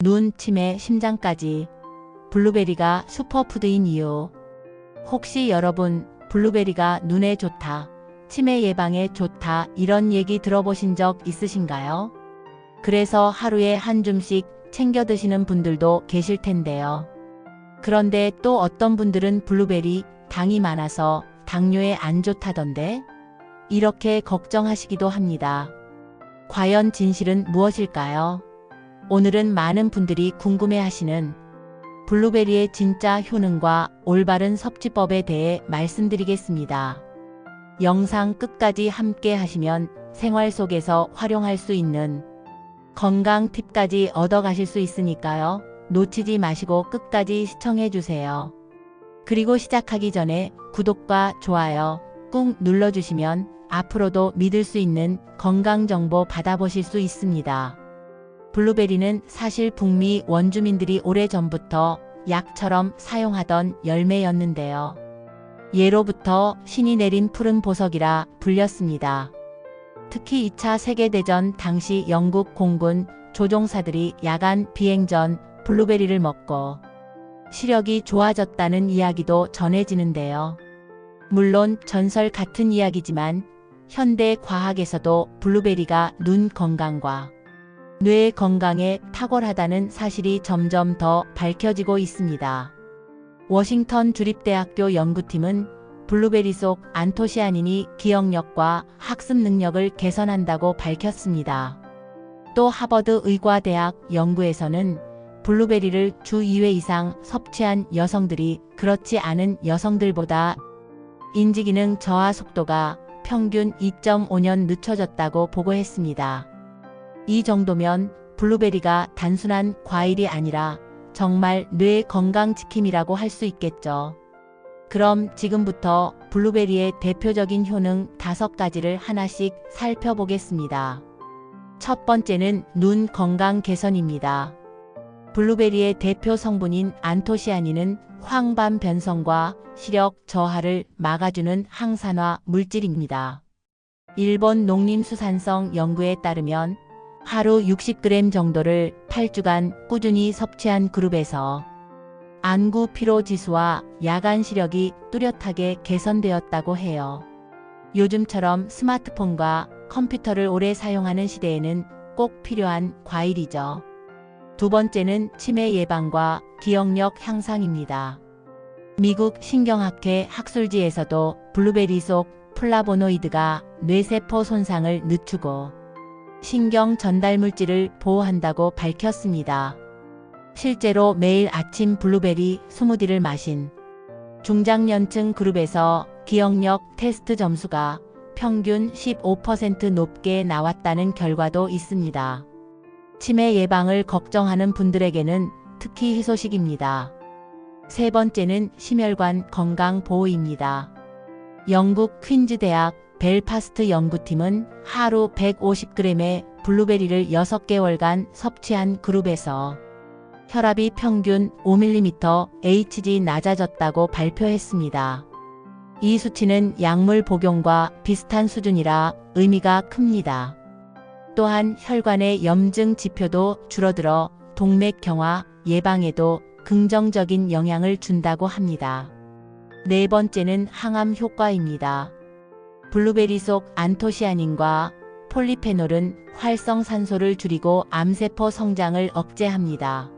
눈, 치매, 심장까지 블루베리가 슈퍼푸드인 이유. 혹시 여러분 블루베리가 눈에 좋다, 치매 예방에 좋다 이런 얘기 들어보신 적 있으신가요? 그래서 하루에 한 줌씩 챙겨 드시는 분들도 계실 텐데요. 그런데 또 어떤 분들은 블루베리 당이 많아서 당뇨에 안 좋다던데? 이렇게 걱정하시기도 합니다. 과연 진실은 무엇일까요? 오늘은 많은 분들이 궁금해하시는 블루베리의 진짜 효능과 올바른 섭취법에 대해 말씀드리겠습니다. 영상 끝까지 함께 하시면 생활 속에서 활용할 수 있는 건강 팁까지 얻어가실 수 있으니까요. 놓치지 마시고 끝까지 시청해주세요. 그리고 시작하기 전에 구독과 좋아요 꾹 눌러주시면 앞으로도 믿을 수 있는 건강정보 받아보실 수 있습니다. 블루베리는 사실 북미 원주민들이 오래전부터 약처럼 사용하던 열매였는데요. 예로부터 신이 내린 푸른 보석이라 불렸습니다. 특히 2차 세계대전 당시 영국 공군 조종사들이 야간 비행 전 블루베리를 먹고 시력이 좋아졌다는 이야기도 전해지는데요. 물론 전설 같은 이야기지만 현대 과학에서도 블루베리가 눈 건강과 뇌 건강에 탁월하다는 사실이 점점 더 밝혀지고 있습니다. 워싱턴 주립대학교 연구팀은 블루베리 속 안토시아닌이 기억력과 학습 능력을 개선한다고 밝혔습니다. 또 하버드 의과대학 연구에서는 블루베리를 주 2회 이상 섭취한 여성들이 그렇지 않은 여성들보다 인지기능 저하 속도가 평균 2.5년 늦춰졌다고 보고했습니다. 이 정도면 블루베리가 단순한 과일이 아니라 정말 뇌 건강 지킴이라고 할 수 있겠죠. 그럼 지금부터 블루베리의 대표적인 효능 5가지를 하나씩 살펴보겠습니다. 첫 번째는 눈 건강 개선입니다. 블루베리의 대표 성분인 안토시아닌은 황반 변성과 시력 저하를 막아주는 항산화 물질입니다. 일본 농림수산성 연구에 따르면 하루 60g 정도를 8주간 꾸준히 섭취한 그룹에서 안구 피로 지수와 야간 시력이 뚜렷하게 개선되었다고 해요. 요즘처럼 스마트폰과 컴퓨터를 오래 사용하는 시대에는 꼭 필요한 과일이죠. 두 번째는 치매 예방과 기억력 향상입니다. 미국 신경학회 학술지에서도 블루베리 속 플라보노이드가 뇌세포 손상을 늦추고 신경 전달 물질을 보호한다고 밝혔습니다. 실제로 매일 아침 블루베리 스무디를 마신 중장년층 그룹에서 기억력 테스트 점수가 평균 15% 높게 나왔다는 결과도 있습니다. 치매 예방을 걱정하는 분들에게는 특히 희소식입니다. 세 번째는 심혈관 건강 보호입니다. 영국 퀸즈 대학 벨파스트 연구팀은 하루 150g의 블루베리를 6개월간 섭취한 그룹에서 혈압이 평균 5mm/Hg 낮아졌다고 발표했습니다. 이 수치는 약물 복용과 비슷한 수준이라 의미가 큽니다. 또한 혈관의 염증 지표도 줄어들어 동맥경화 예방에도 긍정적인 영향을 준다고 합니다. 네 번째는 항암 효과입니다. 블루베리 속 안토시아닌과 폴리페놀은 활성산소를 줄이고 암세포 성장을 억제합니다.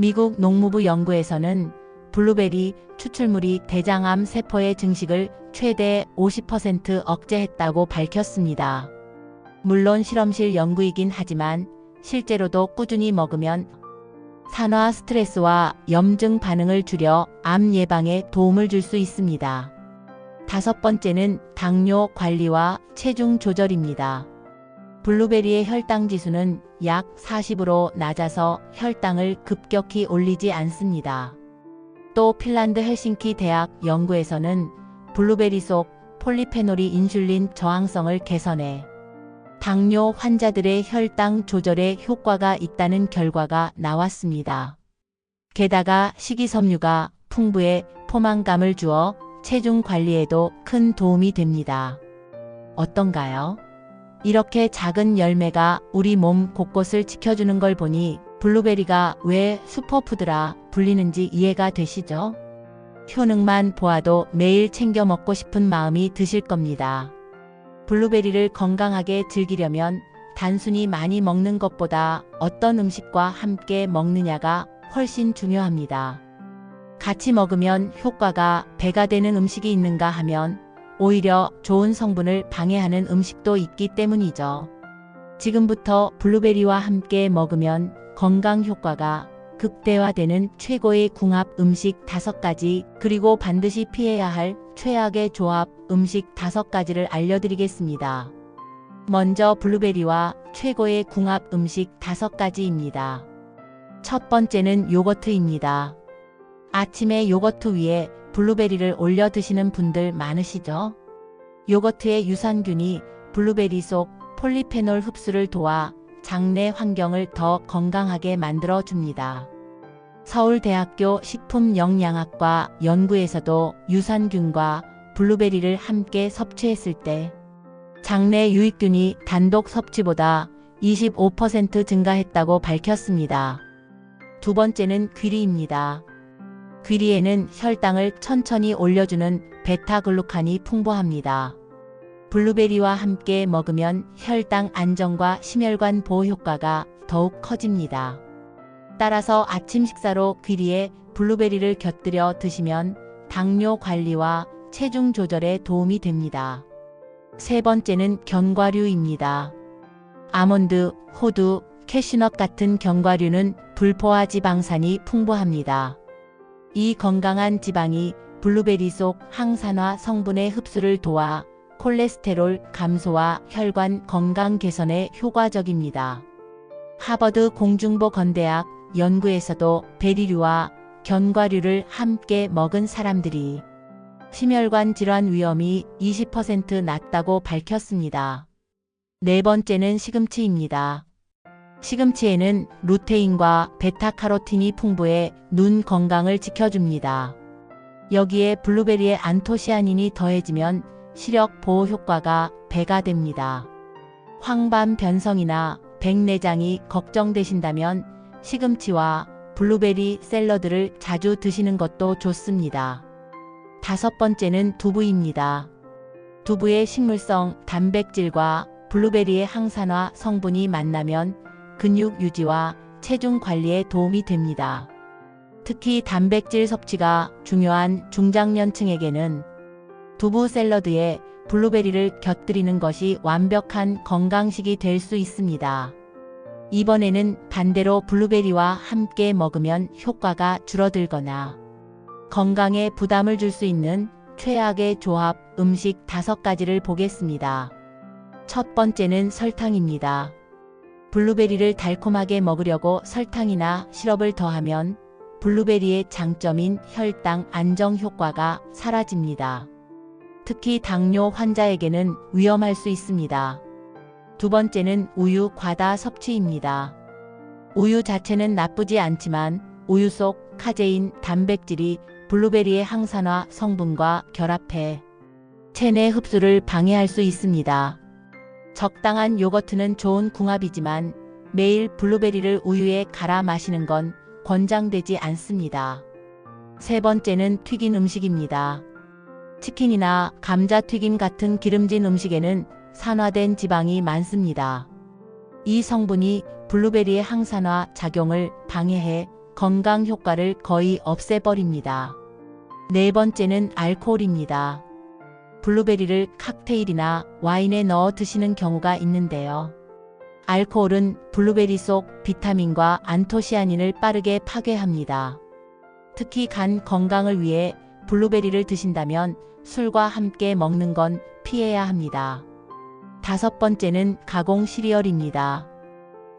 미국 농무부 연구에서는 블루베리 추출물이 대장암 세포의 증식을 최대 50% 억제했다고 밝혔습니다. 물론 실험실 연구이긴 하지만 실제로도 꾸준히 먹으면 산화 스트레스와 염증 반응을 줄여 암 예방에 도움을 줄 수 있습니다. 다섯 번째는 당뇨 관리와 체중 조절입니다. 블루베리의 혈당 지수는 약 40으로 낮아서 혈당을 급격히 올리지 않습니다. 또 핀란드 헬싱키 대학 연구에서는 블루베리 속 폴리페놀이 인슐린 저항성을 개선해 당뇨 환자들의 혈당 조절에 효과가 있다는 결과가 나왔습니다. 게다가 식이섬유가 풍부해 포만감을 주어 체중 관리에도 큰 도움이 됩니다. 어떤가요? 이렇게 작은 열매가 우리 몸 곳곳을 지켜주는 걸 보니 블루베리가 왜 슈퍼푸드라 불리는지 이해가 되시죠? 효능만 보아도 매일 챙겨 먹고 싶은 마음이 드실 겁니다. 블루베리를 건강하게 즐기려면 단순히 많이 먹는 것보다 어떤 음식과 함께 먹느냐가 훨씬 중요합니다. 같이 먹으면 효과가 배가 되는 음식이 있는가 하면 오히려 좋은 성분을 방해하는 음식도 있기 때문이죠. 지금부터 블루베리와 함께 먹으면 건강 효과가 극대화되는 최고의 궁합 음식 5가지, 그리고 반드시 피해야 할 최악의 조합 음식 5가지를 알려드리겠습니다. 먼저 블루베리와 최고의 궁합 음식 5가지입니다. 첫 번째는 요거트입니다. 아침에 요거트 위에 블루베리를 올려 드시는 분들 많으시죠? 요거트의 유산균이 블루베리 속 폴리페놀 흡수를 도와 장내 환경을 더 건강하게 만들어 줍니다. 서울대학교 식품영양학과 연구에서도 유산균과 블루베리를 함께 섭취했을 때 장내 유익균이 단독 섭취보다 25% 증가했다고 밝혔습니다. 두 번째는 귀리입니다. 귀리에는 혈당을 천천히 올려주는 베타글루칸이 풍부합니다. 블루베리와 함께 먹으면 혈당 안정과 심혈관 보호 효과가 더욱 커집니다. 따라서 아침 식사로 귀리에 블루베리를 곁들여 드시면 당뇨 관리와 체중 조절에 도움이 됩니다. 세 번째는 견과류입니다. 아몬드, 호두, 캐슈넛 같은 견과류는 불포화 지방산이 풍부합니다. 이 건강한 지방이 블루베리 속 항산화 성분의 흡수를 도와 콜레스테롤 감소와 혈관 건강 개선에 효과적입니다. 하버드 공중보건대학 연구에서도 베리류와 견과류를 함께 먹은 사람들이 심혈관 질환 위험이 20% 낮다고 밝혔습니다. 네 번째는 시금치입니다. 시금치에는 루테인과 베타카로틴이 풍부해 눈 건강을 지켜줍니다. 여기에 블루베리의 안토시아닌이 더해지면 시력 보호 효과가 배가 됩니다. 황반 변성이나 백내장이 걱정되신다면 시금치와 블루베리 샐러드를 자주 드시는 것도 좋습니다. 다섯 번째는 두부입니다. 두부의 식물성 단백질과 블루베리의 항산화 성분이 만나면 근육 유지와 체중 관리에 도움이 됩니다. 특히 단백질 섭취가 중요한 중장년층에게는 두부 샐러드에 블루베리를 곁들이는 것이 완벽한 건강식이 될 수 있습니다. 이번에는 반대로 블루베리와 함께 먹으면 효과가 줄어들거나 건강에 부담을 줄 수 있는 최악의 조합 음식 5가지를 보겠습니다. 첫 번째는 설탕입니다. 블루베리를 달콤하게 먹으려고 설탕이나 시럽을 더하면 블루베리의 장점인 혈당 안정 효과가 사라집니다. 특히 당뇨 환자에게는 위험할 수 있습니다. 두 번째는 우유 과다 섭취입니다. 우유 자체는 나쁘지 않지만 우유 속 카제인 단백질이 블루베리의 항산화 성분과 결합해 체내 흡수를 방해할 수 있습니다. 적당한 요거트는 좋은 궁합이지만 매일 블루베리를 우유에 갈아 마시는 건 권장되지 않습니다. 세 번째는 튀긴 음식입니다. 치킨이나 감자튀김 같은 기름진 음식에는 산화된 지방이 많습니다. 이 성분이 블루베리의 항산화 작용을 방해해 건강 효과를 거의 없애버립니다. 네 번째는 알코올입니다. 블루베리를 칵테일이나 와인에 넣어 드시는 경우가 있는데요. 알코올은 블루베리 속 비타민과 안토시아닌을 빠르게 파괴합니다. 특히 간 건강을 위해 블루베리를 드신다면 술과 함께 먹는 건 피해야 합니다. 다섯 번째는 가공 시리얼입니다.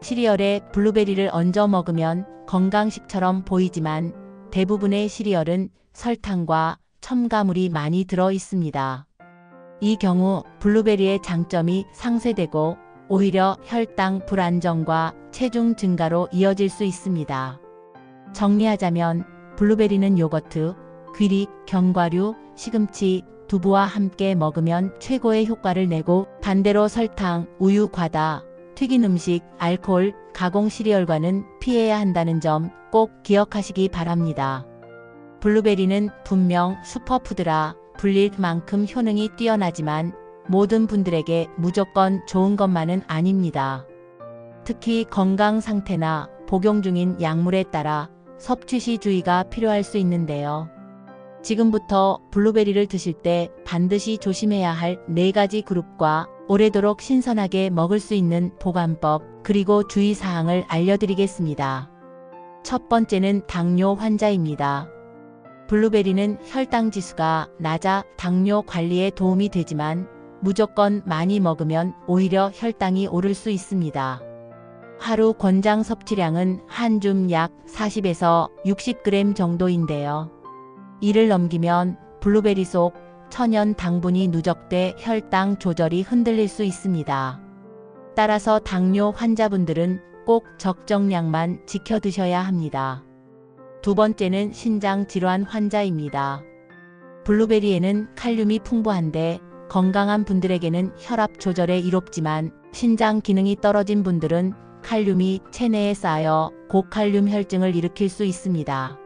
시리얼에 블루베리를 얹어 먹으면 건강식처럼 보이지만 대부분의 시리얼은 설탕과 첨가물이 많이 들어 있습니다. 이 경우 블루베리의 장점이 상쇄되고 오히려 혈당 불안정과 체중 증가로 이어질 수 있습니다. 정리하자면 블루베리는 요거트, 귀리, 견과류, 시금치, 두부와 함께 먹으면 최고의 효과를 내고 반대로 설탕, 우유 과다, 튀긴 음식, 알코올, 가공 시리얼과는 피해야 한다는 점 꼭 기억하시기 바랍니다. 블루베리는 분명 슈퍼푸드라 불릴 만큼 효능이 뛰어나지만 모든 분들에게 무조건 좋은 것만은 아닙니다. 특히 건강 상태나 복용 중인 약물에 따라 섭취 시 주의가 필요할 수 있는데요. 지금부터 블루베리를 드실 때 반드시 조심해야 할 4가지 그룹과 오래도록 신선하게 먹을 수 있는 보관법 그리고 주의사항을 알려드리겠습니다. 첫 번째는 당뇨 환자입니다. 블루베리는 혈당 지수가 낮아 당뇨 관리에 도움이 되지만 무조건 많이 먹으면 오히려 혈당이 오를 수 있습니다. 하루 권장 섭취량은 한 줌 약 40에서 60g 정도인데요. 이를 넘기면 블루베리 속 천연 당분이 누적돼 혈당 조절이 흔들릴 수 있습니다. 따라서 당뇨 환자분들은 꼭 적정량만 지켜 드셔야 합니다. 두 번째는 신장 질환 환자입니다. 블루베리에는 칼륨이 풍부한데 건강한 분들에게는 혈압 조절에 이롭지만 신장 기능이 떨어진 분들은 칼륨이 체내에 쌓여 고칼륨 혈증을 일으킬 수 있습니다.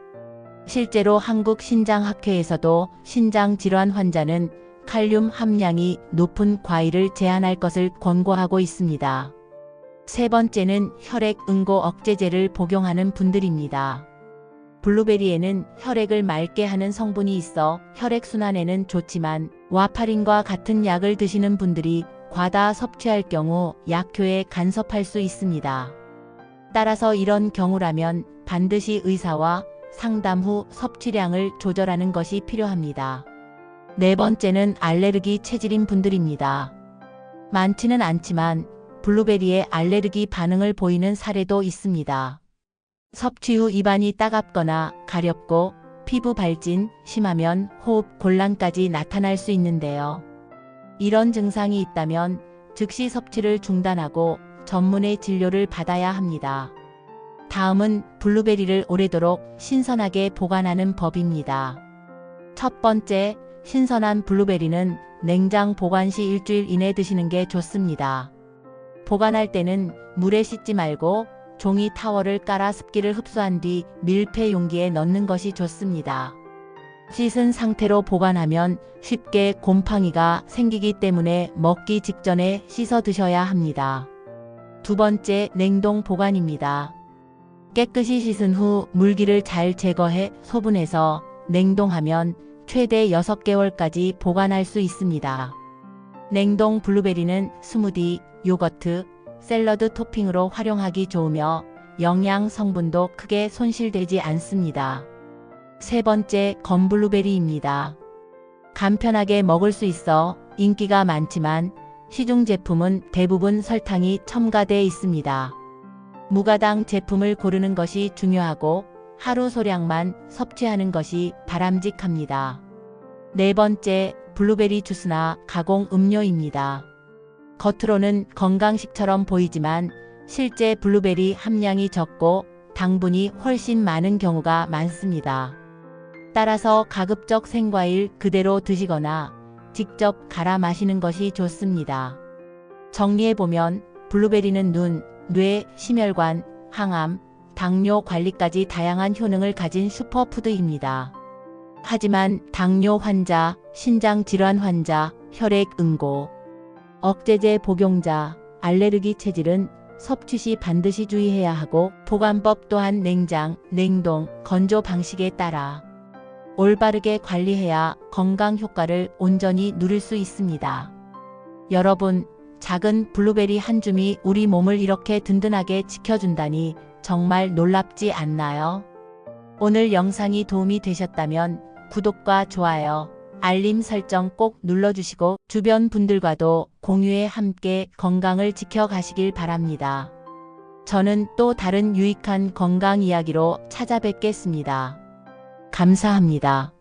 실제로 한국신장학회에서도 신장질환 환자는 칼륨 함량이 높은 과일을 제한할 것을 권고하고 있습니다. 세 번째는 혈액 응고 억제제를 복용하는 분들입니다. 블루베리에는 혈액을 맑게 하는 성분이 있어 혈액순환에는 좋지만 와파린과 같은 약을 드시는 분들이 과다 섭취할 경우 약효에 간섭할 수 있습니다. 따라서 이런 경우라면 반드시 의사와 상담 후 섭취량을 조절하는 것이 필요합니다. 네 번째는 알레르기 체질인 분들입니다. 많지는 않지만 블루베리에 알레르기 반응을 보이는 사례도 있습니다. 섭취 후 입안이 따갑거나 가렵고 피부 발진, 심하면 호흡 곤란까지 나타날 수 있는데요. 이런 증상이 있다면 즉시 섭취를 중단하고 전문의 진료를 받아야 합니다. 다음은 블루베리를 오래도록 신선하게 보관하는 법입니다. 첫 번째, 신선한 블루베리는 냉장 보관 시 일주일 이내 드시는 게 좋습니다. 보관할 때는 물에 씻지 말고 종이 타월을 깔아 습기를 흡수한 뒤 밀폐 용기에 넣는 것이 좋습니다. 씻은 상태로 보관하면 쉽게 곰팡이가 생기기 때문에 먹기 직전에 씻어 드셔야 합니다. 두 번째, 냉동 보관입니다. 깨끗이 씻은 후 물기를 잘 제거해 소분해서 냉동하면 최대 6개월까지 보관할 수 있습니다. 냉동 블루베리는 스무디, 요거트, 샐러드 토핑으로 활용하기 좋으며 영양 성분도 크게 손실되지 않습니다. 세 번째, 건블루베리입니다. 간편하게 먹을 수 있어 인기가 많지만 시중 제품은 대부분 설탕이 첨가되어 있습니다. 무가당 제품을 고르는 것이 중요하고 하루 소량만 섭취하는 것이 바람직합니다. 네 번째, 블루베리 주스나 가공 음료입니다. 겉으로는 건강식처럼 보이지만 실제 블루베리 함량이 적고 당분이 훨씬 많은 경우가 많습니다. 따라서 가급적 생과일 그대로 드시거나 직접 갈아 마시는 것이 좋습니다. 정리해보면 블루베리는 눈, 뇌, 심혈관, 항암, 당뇨 관리까지 다양한 효능을 가진 슈퍼푸드입니다. 하지만 당뇨 환자, 신장질환 환자, 혈액 응고, 억제제 복용자, 알레르기 체질은 섭취 시 반드시 주의해야 하고 보관법 또한 냉장, 냉동, 건조 방식에 따라 올바르게 관리해야 건강 효과를 온전히 누릴 수 있습니다. 여러분, 작은 블루베리 한 줌이 우리 몸을 이렇게 든든하게 지켜준다니 정말 놀랍지 않나요? 오늘 영상이 도움이 되셨다면 구독과 좋아요, 알림 설정 꼭 눌러주시고 주변 분들과도 공유해 함께 건강을 지켜가시길 바랍니다. 저는 또 다른 유익한 건강 이야기로 찾아뵙겠습니다. 감사합니다.